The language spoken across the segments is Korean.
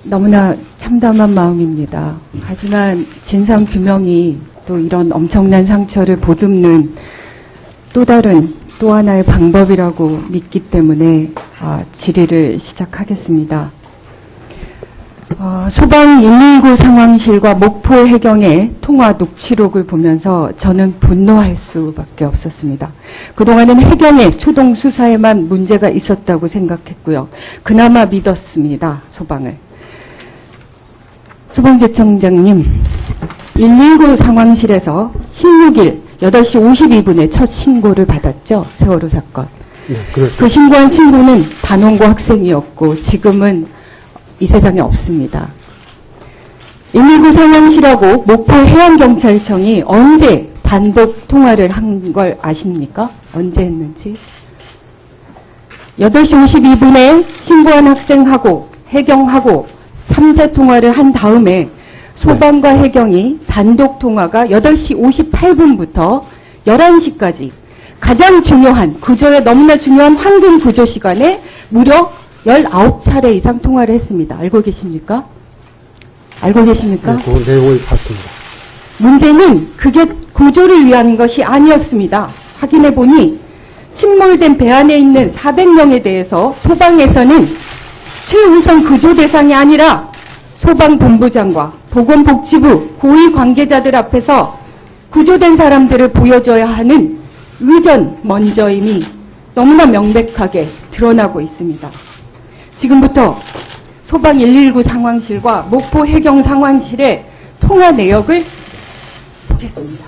너무나 참담한 마음입니다. 하지만 진상규명이 또 이런 엄청난 상처를 보듬는 또 하나의 방법이라고 믿기 때문에 질의를 시작하겠습니다. 소방 119 상황실과 목포 해경의 통화 녹취록을 보면서 저는 분노할 수밖에 없었습니다. 그동안은 해경의 초동 수사에만 문제가 있었다고 생각했고요. 그나마 믿었습니다. 소방을. 소방대청장님, 119 상황실에서 16일 8시 52분에 첫 신고를 받았죠. 세월호 사건. 네, 그렇습니다. 그 신고한 친구는 단원고 학생이었고 지금은 이 세상에 없습니다. 119 상황실하고 목포 해양경찰청이 언제 단독 통화를 한 걸 아십니까? 언제 했는지? 8시 52분에 신고한 학생하고 해경하고 3자 통화를 한 다음에 소방과 해경이 단독 통화가 8시 58분부터 11시까지 가장 중요한 구조에 너무나 중요한 황금 구조 시간에 무려 19차례 이상 통화를 했습니다. 알고 계십니까? 알고 계십니까? 네, 그 내용을 봤습니다. 문제는 그게 구조를 위한 것이 아니었습니다. 확인해보니 침몰된 배 안에 있는 400명에 대해서 소방에서는 최우선 구조 대상이 아니라 소방본부장과 보건복지부 고위 관계자들 앞에서 구조된 사람들을 보여줘야 하는 의전 먼저임이 너무나 명백하게 드러나고 있습니다. 지금부터 소방 119 상황실과 목포 해경 상황실의 통화 내역을 보겠습니다.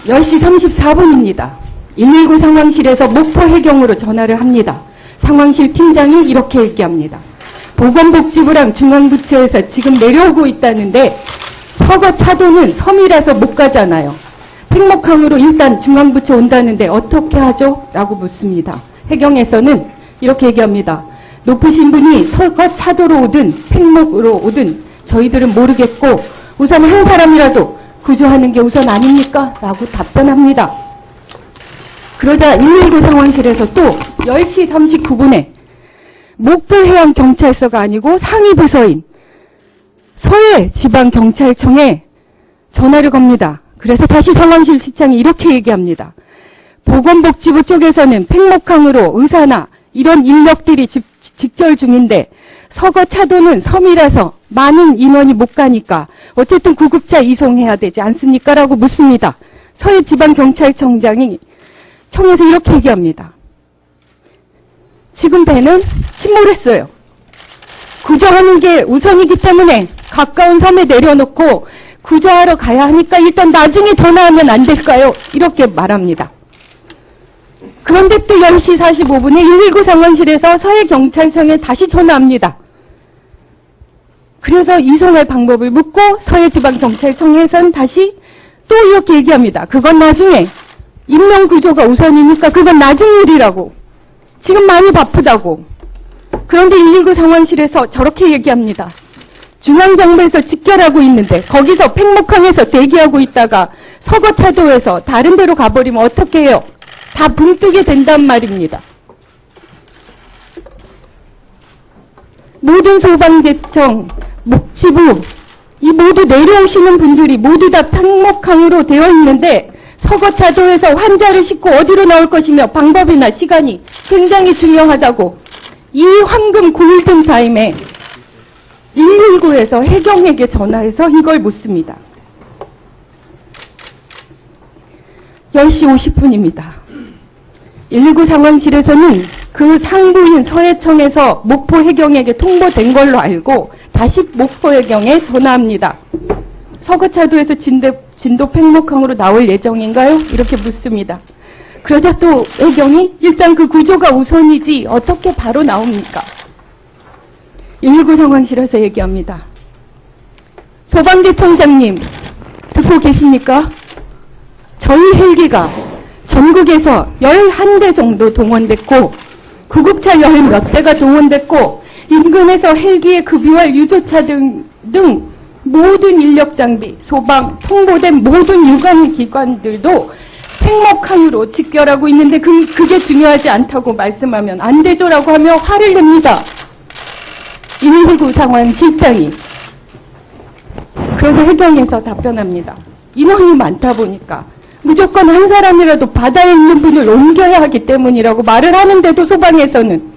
10시 34분입니다. 119 상황실에서 목포 해경으로 전화를 합니다. 상황실 팀장이 이렇게 얘기합니다. 보건복지부랑 중앙부처에서 지금 내려오고 있다는데 서거 차도는 섬이라서 못 가잖아요. 팽목항으로 일단 중앙부처 온다는데 어떻게 하죠? 라고 묻습니다. 해경에서는 이렇게 얘기합니다. 높으신 분이 서거 차도로 오든 팽목으로 오든 저희들은 모르겠고 우선 한 사람이라도 구조하는 게 우선 아닙니까? 라고 답변합니다. 그러자 119 상황실에서 또 10시 39분에 목포해양경찰서가 아니고 상위부서인 서해지방경찰청에 전화를 겁니다. 그래서 다시 상황실 실장이 이렇게 얘기합니다. 보건복지부 쪽에서는 팽목항으로 의사나 이런 인력들이 직결 중인데 서거 차도는 섬이라서 많은 인원이 못 가니까 어쨌든 구급차 이송해야 되지 않습니까? 라고 묻습니다. 서해지방경찰청장이 청에서 이렇게 얘기합니다. 지금 배는 침몰했어요. 구조하는 게 우선이기 때문에 가까운 섬에 내려놓고 구조하러 가야 하니까 일단 나중에 전화하면 안 될까요? 이렇게 말합니다. 그런데 또 10시 45분에 119 상황실에서 서해경찰청에 다시 전화합니다. 그래서 이송할 방법을 묻고 서해지방경찰청에서는 다시 또 이렇게 얘기합니다. 그건 나중에 인명구조가 우선이니까 그건 나중 일이라고. 지금 많이 바쁘다고. 그런데 119 상황실에서 저렇게 얘기합니다. 중앙정부에서 직결하고 있는데 거기서 팽목항에서 대기하고 있다가 서거차도에서 다른 데로 가버리면 어떻게 해요? 다 붕 뜨게 된단 말입니다. 모든 소방대청, 목지부 이 모두 내려오시는 분들이 모두 다 팽목항으로 되어 있는데 서거차도에서 환자를 싣고 어디로 나올 것이며 방법이나 시간이 굉장히 중요하다고 이 황금 골든타임에 119에서 해경에게 전화해서 이걸 묻습니다. 10시 50분입니다. 119 상황실에서는 그 상부인 서해청에서 목포 해경에게 통보된 걸로 알고 다시 목포 해경에 전화합니다. 서거차도에서 진도 팽목항으로 나올 예정인가요? 이렇게 묻습니다. 그러자 또 해경이 일단 그 구조가 우선이지 어떻게 바로 나옵니까? 119 상황실에서 얘기합니다. 소방대청장님 듣고 계십니까? 저희 헬기가 전국에서 11대 정도 동원됐고 구급차 10몇 대가 동원됐고 인근에서 헬기의 급유할 유조차 등 모든 인력 장비, 소방, 통보된 모든 유관기관들도 팽목항으로 직결하고 있는데 그게 중요하지 않다고 말씀하면 안 되죠라고 하며 화를 냅니다. 119 상황 실장이. 그래서 해경에서 답변합니다. 인원이 많다 보니까 무조건 한 사람이라도 바다에 있는 분을 옮겨야 하기 때문이라고 말을 하는데도 소방에서는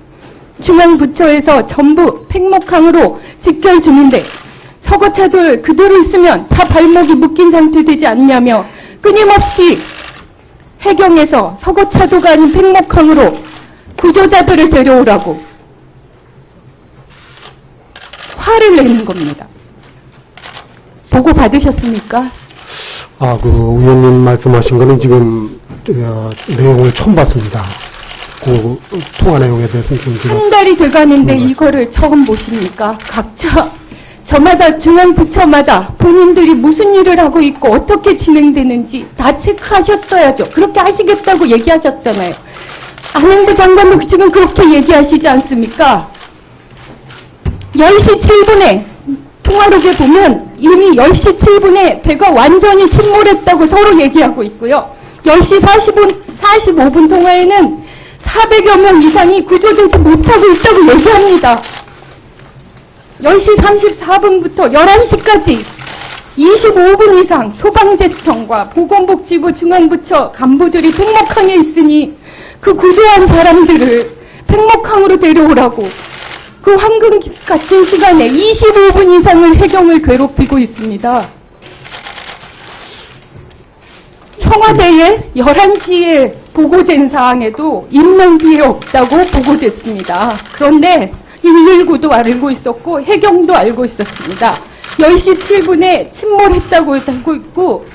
중앙부처에서 전부 팽목항으로 직결주는데 서거차들 그대로 있으면 다 발목이 묶인 상태 되지 않냐며 끊임없이 해경에서 서거차도가 아닌 팽목항으로 구조자들을 데려오라고 화를 내는 겁니다. 보고 받으셨습니까? 그 의원님 말씀하신 거는 지금 내용을 처음 봤습니다. 그 통화 내용에 대해서는 좀 제가 한 달이 돼가는데 이거를 처음 보십니까? 각자 저마다 중앙부처마다 본인들이 무슨 일을 하고 있고 어떻게 진행되는지 다 체크하셨어야죠. 그렇게 하시겠다고 얘기하셨잖아요. 안행부 장관도 지금 그렇게 얘기하시지 않습니까? 10시 7분에 통화록에 보면 이미 10시 7분에 배가 완전히 침몰했다고 서로 얘기하고 있고요. 10시 45분 통화에는 400여 명 이상이 구조되지 못하고 있다고 얘기합니다. 10시 34분부터 11시까지 25분 이상 소방제청과 보건복지부 중앙부처 간부들이 팽목항에 있으니 그 구조한 사람들을 팽목항으로 데려오라고 그 황금 같은 시간에 25분 이상을 해경을 괴롭히고 있습니다. 청와대에 11시에 보고된 사항에도 인명 피해 없다고 보고됐습니다. 그런데 119도 알고 있었고 해경도 알고 있었습니다. 10시 7분에 침몰했다고 알고 있고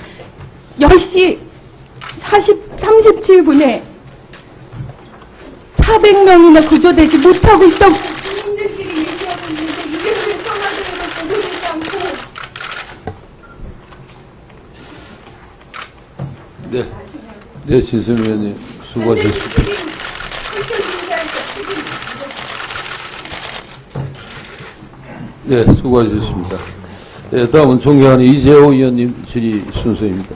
10시 37분에 400명이나 구조되지 못하고 있다고 국민들끼리 얘기하고 있는데 이게 왜 청와대에서 보고되지 않고. 네, 진선 의원님 수고하셨습니다. 네, 수고하셨습니다. 네, 다음은 존경하는 이재호 의원님 질의 순서입니다.